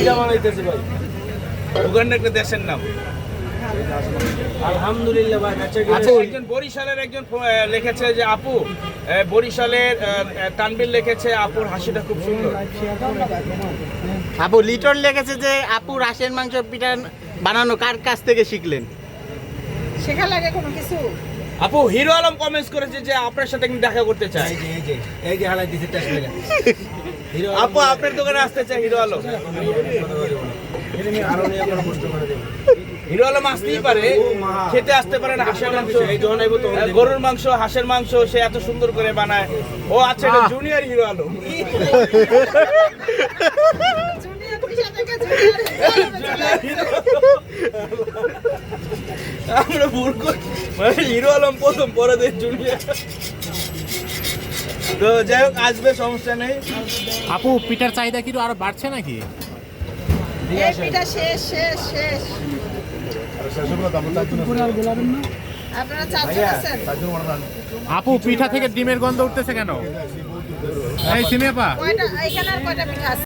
পিঠা বানাইতেছি ভাই। উগান্ডা একটা দেশের নাম। আলহামদুলিল্লাহ ভাই, আচ্ছা, একজন বরিশালের একজন লিখেছে যে আপু, বরিশালের তানবির লিখেছে আপুর হাসিটা খুব সুন্দর। আপু লিটন লিখেছে যে আপু রাশের মাংস পিঠা বানানো কার কাছ থেকে শিখলেন? শেখা লাগে কোনো কিছু? আপু হিরো আলম কমেন্টস করেছে যে আপনার সাথে আমি দেখা করতে চাই। এই যে হালাই দিছে টেস্ট করে। আপু আপনার দোকানে আসতে চাই হিরো আলম। আরো নিয়ে কোনো কষ্ট করে দেব। হিরো আলম আসতেই পারে, খেতে আসতে পারেন হাঁসের মাংস, এই যখন আইবো তখন দেখবো। গরুর মাংস, হাঁসের মাংস সে এত সুন্দর করে বানায়। ও আচ্ছা, এটা জুনিয়র হিরো আলম। জুনিয়র পিসা থেকে জুনিয়র আমরা ভুল করি, মানে হিরো আলম প্রথম, পরে দেখ জুনিয়র। তো যাই হোক, আসবে, সমস্যা নেই। আপু পিঠার চাহিদা কি আরো বাড়ছে নাকি? এই পিঠা শেষ শেষ শেষ। আপনারা চাচ্ছেন আছেন? আপু পিঠা থেকে ডিমের গন্ধ উঠতেছে কেন? এই সিমিয়াপা কয়টা এখানে আর কয়টা পিঠা আছে?